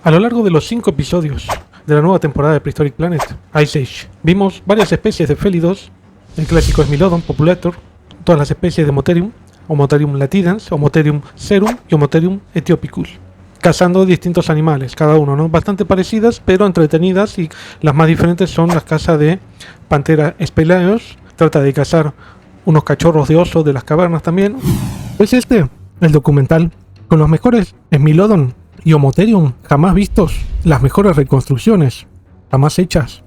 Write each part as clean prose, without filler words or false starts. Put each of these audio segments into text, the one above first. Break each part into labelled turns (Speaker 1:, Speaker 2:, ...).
Speaker 1: A lo largo de los 5 episodios de la nueva temporada de Prehistoric Planet, Ice Age, vimos varias especies de félidos, el clásico Smilodon, Populator, todas las especies de Motherium, Omotherium latidans, Omotherium serum y Omotherium etiopicus, cazando distintos animales, cada uno, ¿no? Bastante parecidas, pero entretenidas, y las más diferentes son las cazas de Panthera spelaeos, trata de cazar unos cachorros de oso de las cavernas también. Es el documental con los mejores Smilodon y Omotherium jamás vistos, las mejores reconstrucciones jamás hechas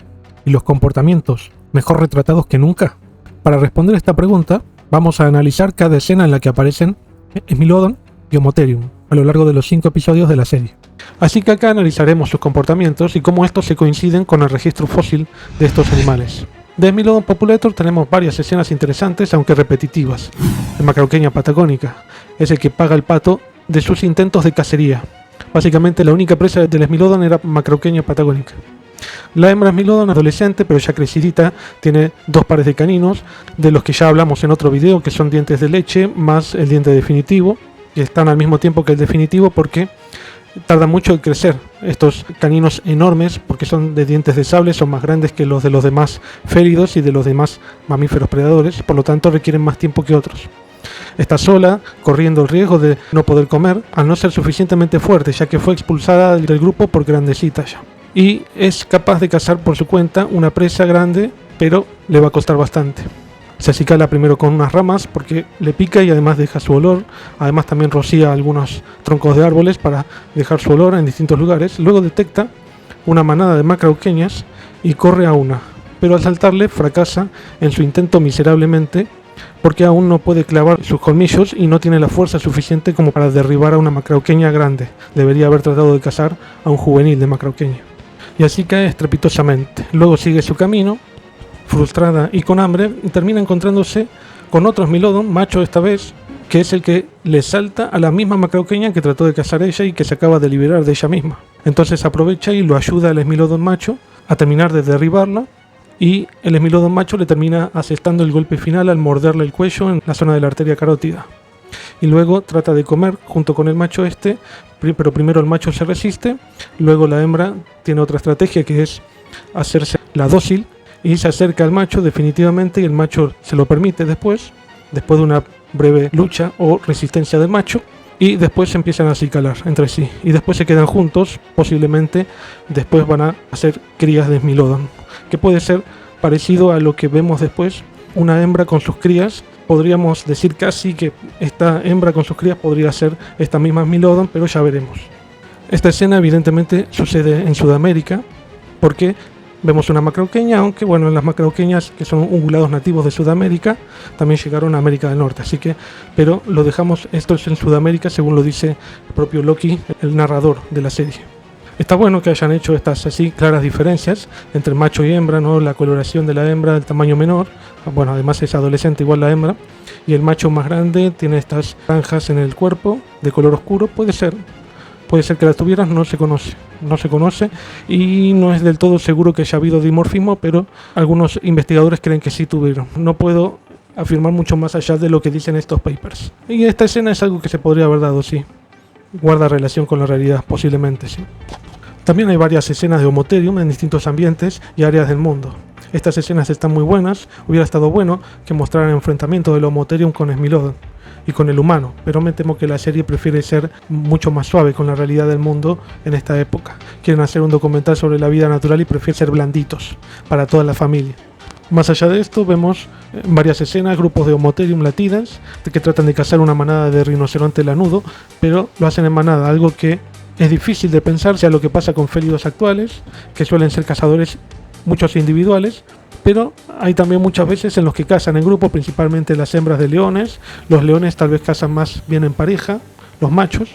Speaker 1: y los comportamientos mejor retratados que nunca. Para responder esta pregunta, vamos a analizar cada escena en la que aparecen Smilodon y Omotherium a lo largo de los 5 episodios de la serie. Así que acá analizaremos sus comportamientos y cómo estos se coinciden con el registro fósil de estos animales. De Smilodon Populator tenemos varias escenas interesantes, aunque repetitivas. El Macrauchenia patagónica es el que paga el pato de sus intentos de cacería. Básicamente la única presa del Smilodon era Macrauchenia patagónica. La hembra Smilodon adolescente, pero ya crecidita, tiene 2 pares de caninos, de los que ya hablamos en otro video, que son dientes de leche más el diente definitivo, que están al mismo tiempo que el definitivo porque tarda mucho en crecer. Estos caninos enormes, porque son de dientes de sable, son más grandes que los de los demás félidos y de los demás mamíferos predadores, por lo tanto requieren más tiempo que otros. Está sola, corriendo el riesgo de no poder comer, al no ser suficientemente fuerte, ya que fue expulsada del grupo por grandecita ya. Y es capaz de cazar por su cuenta una presa grande, pero le va a costar bastante. Se acicala primero con unas ramas porque le pica y además deja su olor. Además también rocía algunos troncos de árboles para dejar su olor en distintos lugares. Luego detecta una manada de macrauchenias y corre a una, pero al saltarle fracasa en su intento miserablemente porque aún no puede clavar sus colmillos y no tiene la fuerza suficiente como para derribar a una macrauchenia grande. Debería haber tratado de cazar a un juvenil de macrauchenia. Y así cae estrepitosamente. Luego sigue su camino, frustrada y con hambre, y termina encontrándose con otro Smilodon, macho esta vez, que es el que le salta a la misma macrauchenia que trató de cazar ella y que se acaba de liberar de ella misma. Entonces aprovecha y lo ayuda al Smilodon macho a terminar de derribarla, y el Smilodon macho le termina asestando el golpe final al morderle el cuello en la zona de la arteria carótida. Y luego trata de comer junto con el macho pero primero el macho se resiste, luego la hembra tiene otra estrategia que es hacerse la dócil y se acerca al macho definitivamente, y el macho se lo permite después de una breve lucha o resistencia del macho, y después se empiezan a acicalar entre sí y después se quedan juntos. Posiblemente después van a hacer crías de Smilodon, que puede ser parecido a lo que vemos después, una hembra con sus crías. Podríamos decir casi que esta hembra con sus crías podría ser esta misma Smilodon, pero ya veremos. Esta escena evidentemente sucede en Sudamérica, porque vemos una macrauchenia, aunque bueno, las macrauchenias, que son ungulados nativos de Sudamérica, también llegaron a América del Norte, así que, pero lo dejamos, esto es en Sudamérica, según lo dice el propio Loki, el narrador de la serie. Está bueno que hayan hecho estas así claras diferencias entre macho y hembra, ¿no? La coloración de la hembra, el tamaño menor, bueno, además es adolescente igual la hembra, y el macho más grande tiene estas franjas en el cuerpo de color oscuro. Puede ser que las tuvieran, no se conoce y no es del todo seguro que haya habido dimorfismo, pero algunos investigadores creen que sí tuvieron. No puedo afirmar mucho más allá de lo que dicen estos papers. Y esta escena es algo que se podría haber dado, sí. Guarda relación con la realidad, posiblemente, sí. También hay varias escenas de Omotherium en distintos ambientes y áreas del mundo. Estas escenas están muy buenas. Hubiera estado bueno que mostraran enfrentamientos del Omotherium con Smilodon y con el humano, pero me temo que la serie prefiere ser mucho más suave con la realidad del mundo en esta época. Quieren hacer un documental sobre la vida natural y prefieren ser blanditos para toda la familia. Más allá de esto, vemos en varias escenas grupos de Omotherium latidans que tratan de cazar una manada de rinoceronte lanudo, pero lo hacen en manada, algo que es difícil de pensar sea lo que pasa con félidos actuales, que suelen ser cazadores muchos individuales, pero hay también muchas veces en los que cazan en grupo, principalmente las hembras de leones. Los leones tal vez cazan más bien en pareja, los machos.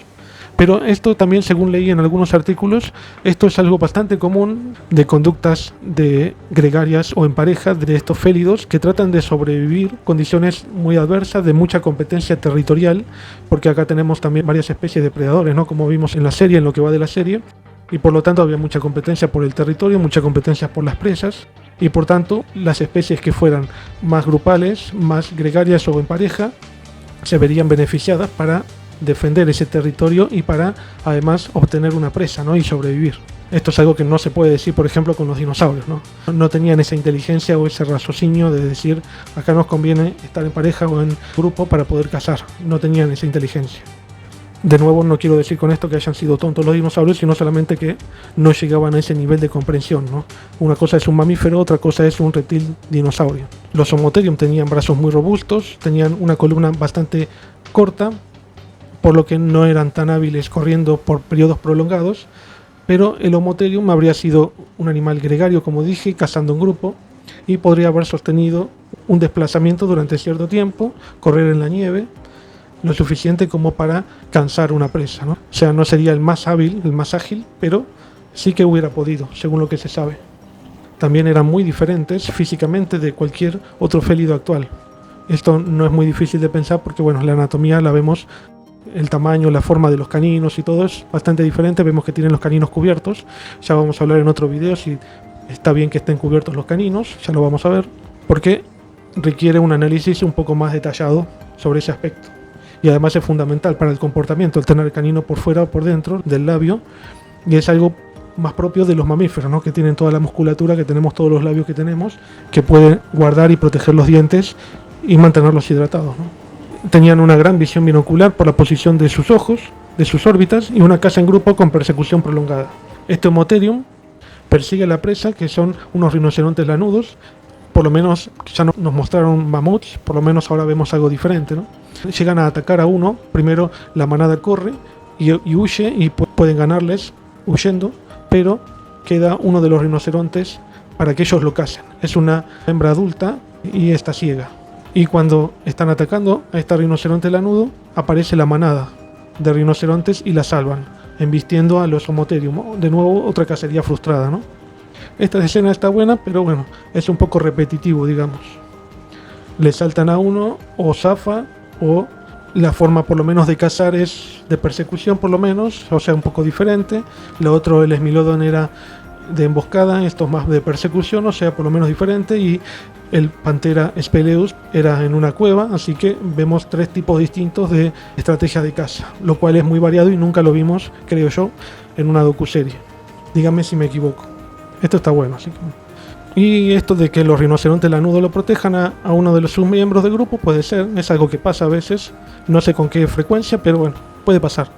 Speaker 1: Pero esto también, según leí en algunos artículos, esto es algo bastante común de conductas de gregarias o en pareja de estos félidos que tratan de sobrevivir condiciones muy adversas, de mucha competencia territorial, porque acá tenemos también varias especies de predadores, ¿no? Como vimos en la serie, en lo que va de la serie, y por lo tanto había mucha competencia por el territorio, mucha competencia por las presas, y por tanto las especies que fueran más grupales, más gregarias o en pareja, se verían beneficiadas para defender ese territorio y para además obtener una presa, ¿no? Y sobrevivir. Esto es algo que no se puede decir, por ejemplo, con los dinosaurios, ¿no? No tenían esa inteligencia o ese raciocinio de decir acá nos conviene estar en pareja o en grupo para poder cazar. No tenían esa inteligencia. De nuevo, no quiero decir con esto que hayan sido tontos los dinosaurios, sino solamente que no llegaban a ese nivel de comprensión, ¿no? Una cosa es un mamífero, otra cosa es un reptil dinosaurio. Los Homotherium tenían brazos muy robustos, tenían una columna bastante corta, por lo que no eran tan hábiles corriendo por periodos prolongados, pero el Homotherium habría sido un animal gregario, como dije, cazando en grupo, y podría haber sostenido un desplazamiento durante cierto tiempo, correr en la nieve, lo suficiente como para cansar una presa, ¿no? O sea, no sería el más hábil, el más ágil, pero sí que hubiera podido, según lo que se sabe. También eran muy diferentes físicamente de cualquier otro félido actual. Esto no es muy difícil de pensar porque, bueno, la anatomía la vemos, el tamaño, la forma de los caninos y todo es bastante diferente. Vemos que tienen los caninos cubiertos. Ya vamos a hablar en otro video si está bien que estén cubiertos los caninos, ya lo vamos a ver, porque requiere un análisis un poco más detallado sobre ese aspecto. Y además es fundamental para el comportamiento el tener el canino por fuera o por dentro del labio, y es algo más propio de los mamíferos, ¿no? Que tienen toda la musculatura, que tenemos todos los labios que tenemos, que pueden guardar y proteger los dientes y mantenerlos hidratados, ¿no? Tenían una gran visión binocular por la posición de sus ojos, de sus órbitas, y una caza en grupo con persecución prolongada. Este Homotherium persigue a la presa, que son unos rinocerontes lanudos. Por lo menos ya nos mostraron mamuts, por lo menos ahora vemos algo diferente, ¿no? Llegan a atacar a uno, primero la manada corre y huye y pueden ganarles huyendo, pero queda uno de los rinocerontes para que ellos lo casen. Es una hembra adulta y está ciega. Y cuando están atacando a este rinoceronte lanudo, aparece la manada de rinocerontes y la salvan, embistiendo a los Homotherium. De nuevo, otra cacería frustrada, ¿no? Esta escena está buena, pero bueno, es un poco repetitivo, digamos. Le saltan a uno, o zafa, o la forma por lo menos de cazar es de persecución por lo menos, o sea, un poco diferente. Lo otro, el Smilodon, era de emboscada, esto es más de persecución, o sea, por lo menos diferente. Y el Panthera speleus era en una cueva, así que vemos tres tipos distintos de estrategias de caza, lo cual es muy variado y nunca lo vimos, creo yo, en una docuserie. Dígame si me equivoco. Esto está bueno, así que... Y esto de que los rinocerontes lanudos lo protejan a uno de los sus miembros del grupo puede ser, es algo que pasa a veces, no sé con qué frecuencia, pero bueno, puede pasar.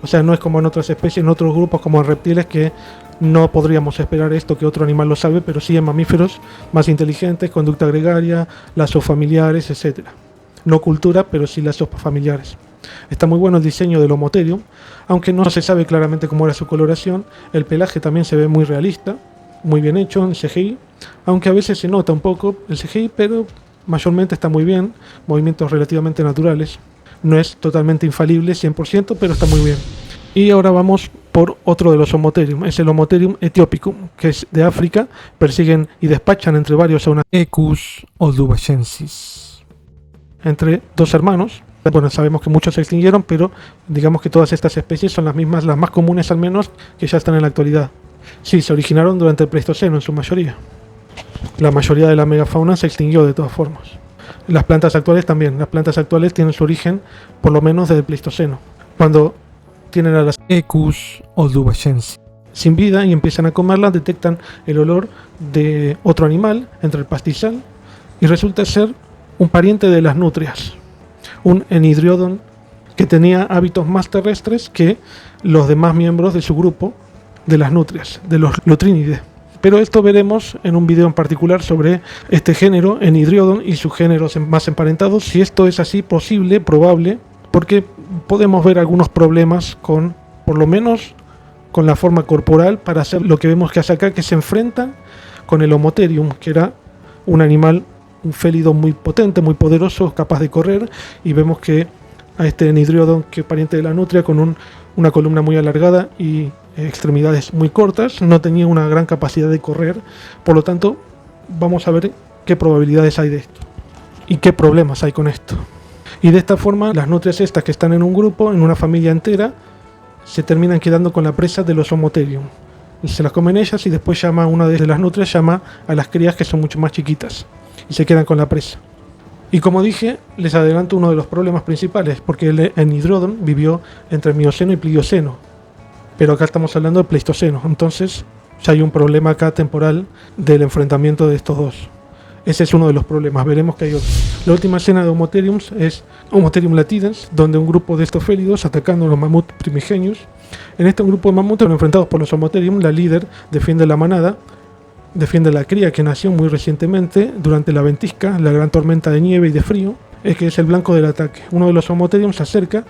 Speaker 1: O sea, no es como en otras especies, en otros grupos como en reptiles, que no podríamos esperar esto, que otro animal lo salve, pero sí en mamíferos más inteligentes, conducta gregaria, lazos familiares, etc. No cultura, pero sí lazos familiares. Está muy bueno el diseño del Homotherium, aunque no se sabe claramente cómo era su coloración. El pelaje también se ve muy realista, muy bien hecho en CGI, aunque a veces se nota un poco el CGI, pero mayormente está muy bien, movimientos relativamente naturales. No es totalmente infalible 100%, pero está muy bien. Y ahora vamos por otro de los Homotherium, es el Homotherium etiopicum, que es de África. Persiguen y despachan entre varios a una Equus olduvachensis, entre dos hermanos. Bueno, sabemos que muchos se extinguieron, pero digamos que todas estas especies son las mismas, las más comunes al menos, que ya están en la actualidad. Sí, se originaron durante el Pleistoceno en su mayoría. La mayoría de la megafauna se extinguió de todas formas. Las plantas actuales también. Las plantas actuales tienen su origen por lo menos desde el Pleistoceno, cuando tienen a las Equus olduvachensis sin vida y empiezan a comerlas, detectan el olor de otro animal entre el pastizal y resulta ser un pariente de las nutrias, un Enidriodon que tenía hábitos más terrestres que los demás miembros de su grupo de las nutrias, de los Lutrínidae. Pero esto veremos en un video en particular sobre este género, Enidriodon, y sus géneros más emparentados, si esto es así posible, probable, porque podemos ver algunos problemas con, por lo menos, con la forma corporal para hacer lo que vemos que hace acá, que se enfrentan con el Homotherium, que era un animal, un félido muy potente, muy poderoso, capaz de correr, y vemos que a este Enidriodon, que es pariente de la nutria, con una columna muy alargada y extremidades muy cortas, no tenía una gran capacidad de correr. Por lo tanto, vamos a ver qué probabilidades hay de esto y qué problemas hay con esto. Y de esta forma, las nutrias estas que están en un grupo, en una familia entera, se terminan quedando con la presa de los Homotherium. Y se las comen ellas y después llama a una de las nutrias, llama a las crías que son mucho más chiquitas y se quedan con la presa. Y como dije, les adelanto uno de los problemas principales, porque el Enidrodon vivió entre el Mioceno y Plioceno, pero acá estamos hablando del Pleistoceno, entonces ya hay un problema acá temporal del enfrentamiento de estos dos. Ese es uno de los problemas, veremos que hay otro. La última escena de Homotheriums es Homotherium latidens, donde un grupo de estos félidos atacando a los mamuts primigenios. En este grupo de mamuts enfrentados por los Homotherium, la líder defiende la manada, defiende la cría que nació muy recientemente durante la ventisca, la gran tormenta de nieve y de frío, es que es el blanco del ataque. Uno de los Homotherium se acerca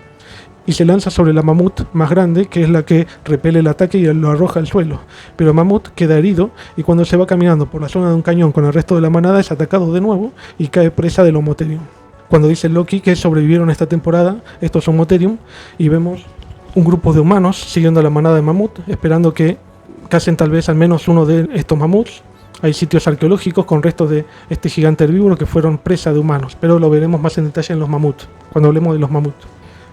Speaker 1: y se lanza sobre la mamut más grande, que es la que repele el ataque y lo arroja al suelo. Pero Mamut queda herido y cuando se va caminando por la zona de un cañón con el resto de la manada es atacado de nuevo y cae presa del Homotherium. Cuando dice Loki que sobrevivieron esta temporada estos Homotherium, y vemos un grupo de humanos siguiendo a la manada de mamut, esperando que casen tal vez al menos uno de estos mamuts. Hay sitios arqueológicos con restos de este gigante herbívoro que fueron presa de humanos, pero lo veremos más en detalle en los mamuts, cuando hablemos de los mamuts.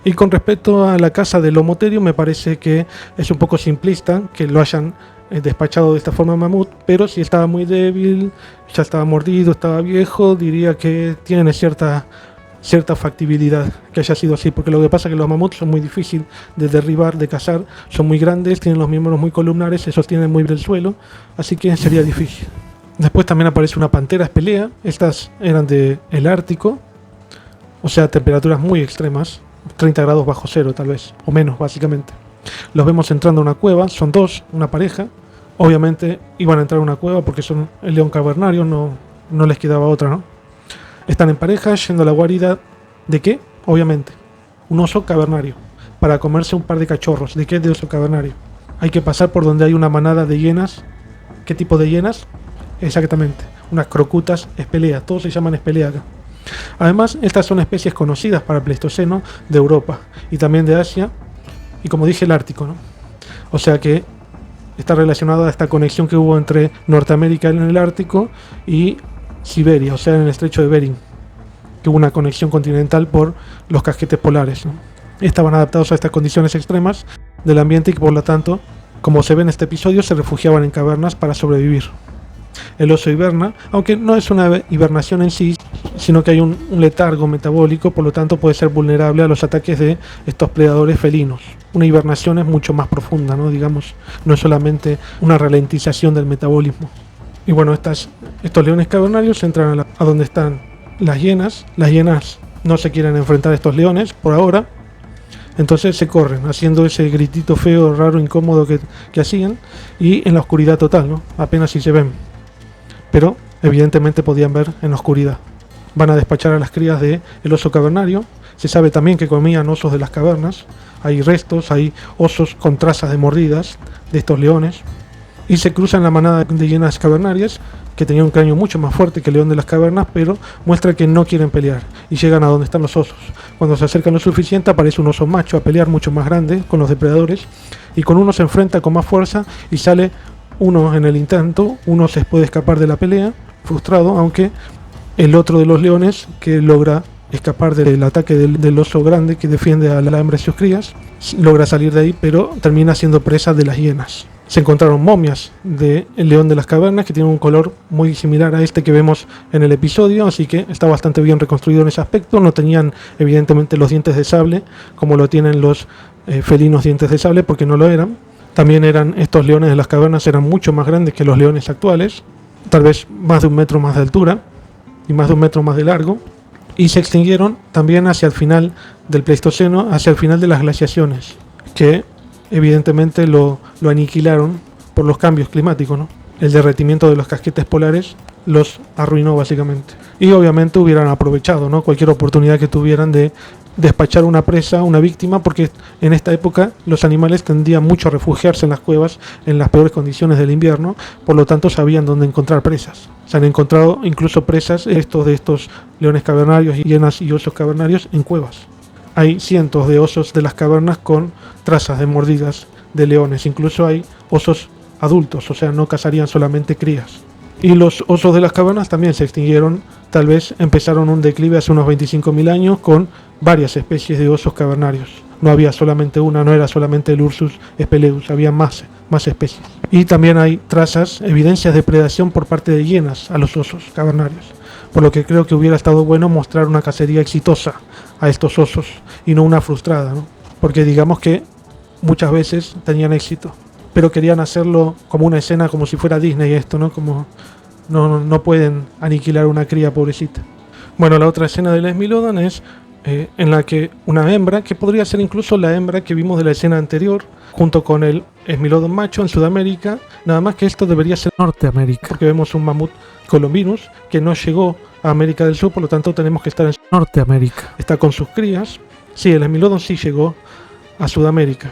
Speaker 1: Y con respecto a la caza del Homotherium, me parece que es un poco simplista que lo hayan despachado de esta forma a mamut, pero si estaba muy débil, ya estaba mordido, estaba viejo, diría que tienen cierta factibilidad que haya sido así, porque lo que pasa es que los mamuts son muy difíciles de derribar, de cazar, son muy grandes, tienen los miembros muy columnares, se sostienen muy del suelo, así que sería difícil. Después también aparece una pantera espelea, estas eran del Ártico, o sea, temperaturas muy extremas, 30 grados bajo cero tal vez, o menos básicamente. Los vemos entrando a una cueva, son dos, una pareja, obviamente iban a entrar a una cueva porque son el león cavernario, no les quedaba otra, ¿no? Están en pareja yendo a la guarida de ¿qué? Obviamente, un oso cavernario, para comerse un par de cachorros. ¿De qué? De oso cavernario. Hay que pasar por donde hay una manada de hienas. ¿Qué tipo de hienas? Exactamente, unas crocutas espelea, todos se llaman espelea acá. Además, estas son especies conocidas para el Pleistoceno de Europa y también de Asia, y como dije, el Ártico, ¿no? O sea que está relacionado a esta conexión que hubo entre Norteamérica en el Ártico y Siberia, o sea, en el estrecho de Bering, que hubo una conexión continental por los casquetes polares, ¿no? Estaban adaptados a estas condiciones extremas del ambiente y por lo tanto, como se ve en este episodio, se refugiaban en cavernas para sobrevivir. El oso hiberna, aunque no es una hibernación en sí, sino que hay un letargo metabólico, por lo tanto puede ser vulnerable a los ataques de estos predadores felinos. Una hibernación es mucho más profunda, ¿no? Digamos, no es solamente una ralentización del metabolismo. Y bueno, estos leones cavernarios entran a donde están las hienas. Las hienas no se quieren enfrentar a estos leones por ahora, entonces se corren, haciendo ese gritito feo, raro, incómodo que hacían, y en la oscuridad total, ¿no? Apenas si se ven, pero evidentemente podían ver en la oscuridad. Van a despachar a las crías del oso cavernario. Se sabe también que comían osos de las cavernas. Hay restos, hay osos con trazas de mordidas de estos leones. Y se cruzan la manada de hienas cavernarias, que tenía un cráneo mucho más fuerte que el león de las cavernas, pero muestra que no quieren pelear, y llegan a donde están los osos. Cuando se acercan lo suficiente, aparece un oso macho a pelear mucho más grande con los depredadores, y con uno se enfrenta con más fuerza y sale uno en el intento. Uno se puede escapar de la pelea, frustrado, aunque el otro de los leones, que logra escapar del ataque del oso grande que defiende a la hembra y sus crías, logra salir de ahí, pero termina siendo presa de las hienas. Se encontraron momias del león de las cavernas que tiene un color muy similar a este que vemos en el episodio, así que está bastante bien reconstruido en ese aspecto. No tenían evidentemente los dientes de sable como lo tienen los felinos dientes de sable, porque no lo eran. También estos leones de las cavernas eran mucho más grandes que los leones actuales, tal vez más de 1 metro más de altura y más de 1 metro más de largo, y se extinguieron también hacia el final del Pleistoceno, hacia el final de las glaciaciones, que evidentemente lo aniquilaron por los cambios climáticos, ¿no? El derretimiento de los casquetes polares los arruinó básicamente. Y obviamente hubieran aprovechado, ¿no?, cualquier oportunidad que tuvieran de despachar una presa, una víctima, porque en esta época los animales tendían mucho a refugiarse en las cuevas en las peores condiciones del invierno, por lo tanto sabían dónde encontrar presas. Se han encontrado incluso presas de estos leones cavernarios, hienas y osos cavernarios en cuevas. Hay cientos de osos de las cavernas con trazas de mordidas de leones, incluso hay osos adultos, o sea, no cazarían solamente crías. Y los osos de las cavernas también se extinguieron, tal vez empezaron un declive hace unos 25.000 años con varias especies de osos cavernarios. No había solamente una, no era solamente el Ursus speleus, había más especies. Y también hay trazas, evidencias de predación por parte de hienas a los osos cavernarios. por lo que creo que hubiera estado bueno mostrar una cacería exitosa a estos osos y no una frustrada, ¿no? Porque digamos que muchas veces tenían éxito, pero querían hacerlo como una escena, como si fuera Disney esto, ¿no? Como no pueden aniquilar una cría pobrecita. Bueno, la otra escena del Smilodon es en la que una hembra, que podría ser incluso la hembra que vimos de la escena anterior, junto con el Smilodon macho en Sudamérica, nada más que esto debería ser Norteamérica, porque vemos un mamut colombinus que no llegó a América del Sur, por lo tanto tenemos que estar en Norteamérica. Está con sus crías. Sí, el Smilodon sí llegó a Sudamérica,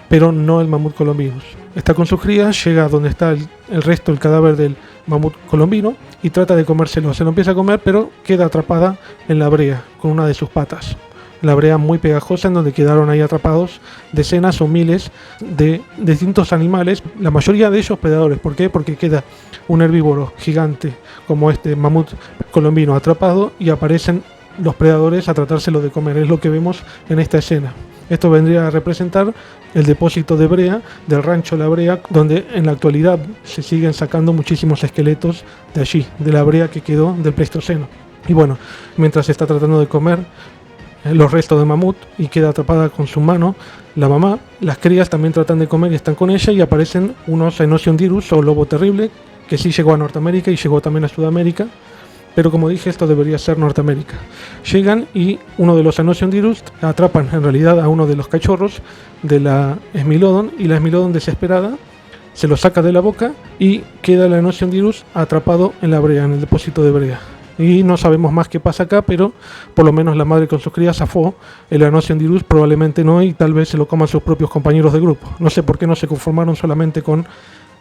Speaker 1: pero no el mamut colombinus. Está con sus crías, llega a donde está el resto, el cadáver del mamut colombino, y trata de comérselo. Se lo empieza a comer, pero queda atrapada en la brea con una de sus patas. La brea muy pegajosa en donde quedaron ahí atrapados decenas o miles de distintos animales, la mayoría de ellos predadores. ¿Por qué? Porque queda un herbívoro gigante como este mamut colombino atrapado y aparecen los predadores a tratárselo de comer. Es lo que vemos en esta escena. Esto vendría a representar el depósito de brea del rancho La Brea, donde en la actualidad se siguen sacando muchísimos esqueletos de allí, de la brea que quedó del Pleistoceno. Y bueno, mientras está tratando de comer los restos de mamut y queda atrapada con su mano la mamá, las crías también tratan de comer y están con ella, y aparecen unos Enociondirus o lobo terrible, que sí llegó a Norteamérica y llegó también a Sudamérica. Pero como dije, esto debería ser Norteamérica. Llegan y uno de los Enociondirus atrapan en realidad a uno de los cachorros de la Smilodon, y la Smilodon desesperada se lo saca de la boca y queda el Enociondirus atrapado en la brea, en el depósito de brea. Y no sabemos más qué pasa acá, pero por lo menos la madre con sus crías zafó. El Enociondirus probablemente no, y tal vez se lo coman sus propios compañeros de grupo. No sé por qué no se conformaron solamente con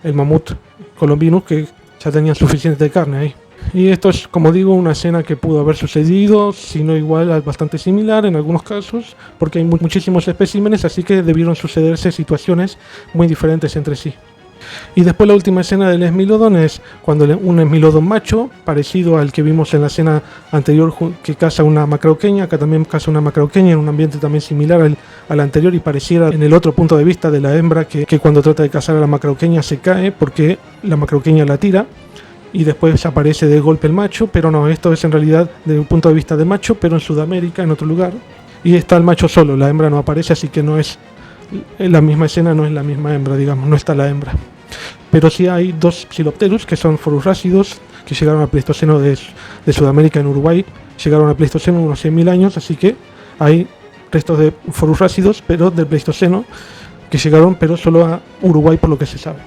Speaker 1: el mamut colombinus, que ya tenían suficiente de carne ahí. Y esto es, como digo, una escena que pudo haber sucedido, si no igual, bastante similar en algunos casos, porque hay muchísimos especímenes, así que debieron sucederse situaciones muy diferentes entre sí. Y después la última escena del Smilodon es cuando un Smilodon macho, parecido al que vimos en la escena anterior, que caza una macrauqueña. Acá también caza una macrauqueña en un ambiente también similar al anterior, y pareciera en el otro punto de vista de la hembra que cuando trata de cazar a la macrauqueña se cae porque la macrauqueña la tira, y después aparece de golpe el macho, pero no, esto es en realidad desde un punto de vista de macho, pero en Sudamérica, en otro lugar, y está el macho solo, la hembra no aparece, así que no es la misma escena, no es la misma hembra, digamos, no está la hembra. Pero sí hay dos Psilopterus, que son forurrácidos, que llegaron al Pleistoceno de Sudamérica, en Uruguay, llegaron al Pleistoceno unos 100.000 años, así que hay restos de forurrácidos, pero del Pleistoceno, que llegaron pero solo a Uruguay por lo que se sabe.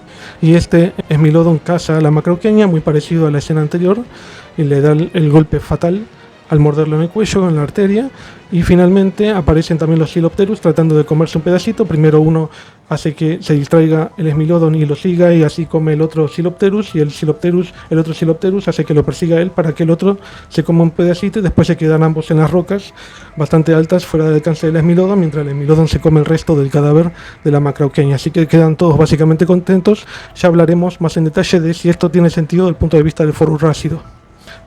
Speaker 1: Y este Smilodon caza a la macrauqueña, muy parecido a la escena anterior, y le da el golpe fatal al morderlo en el cuello, en la arteria, y finalmente aparecen también los Psilopterus tratando de comerse un pedacito. Primero uno hace que se distraiga el Smilodon y lo siga, y así come el otro Psilopterus, y el otro Psilopterus hace que lo persiga él para que el otro se coma un pedacito, y después se quedan ambos en las rocas bastante altas fuera del alcance del Smilodon, mientras el Smilodon se come el resto del cadáver de la macrauqueña. Así que quedan todos básicamente contentos. Ya hablaremos más en detalle de si esto tiene sentido desde el punto de vista del forurrácido.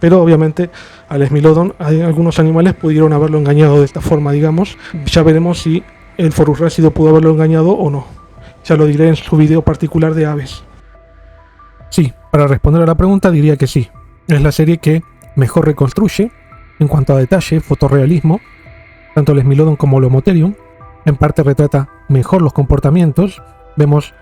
Speaker 1: Pero obviamente al Smilodon algunos animales pudieron haberlo engañado de esta forma, digamos. Ya veremos si el forurrácido pudo haberlo engañado o no. Ya lo diré en su video particular de aves. Sí, para responder a la pregunta diría que sí. Es la serie que mejor reconstruye en cuanto a detalle, fotorrealismo, tanto el Smilodon como el Homotherium. En parte retrata mejor los comportamientos. Vemos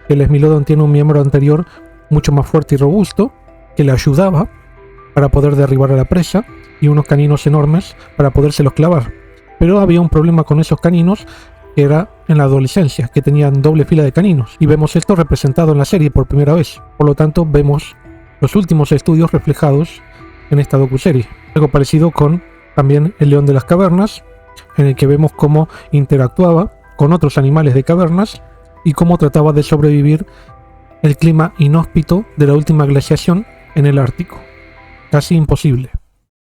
Speaker 1: que el Smilodon tiene un miembro anterior mucho más fuerte y robusto, que le ayudaba para poder derribar a la presa, y unos caninos enormes para podérselos clavar. Pero había un problema con esos caninos, que era en la adolescencia, que tenían doble fila de caninos, y vemos esto representado en la serie por primera vez. Por lo tanto, vemos los últimos estudios reflejados en esta docuserie. Algo parecido con también el león de las cavernas, en el que vemos cómo interactuaba con otros animales de cavernas y cómo trataba de sobrevivir el clima inhóspito de la última glaciación en el Ártico. Casi imposible.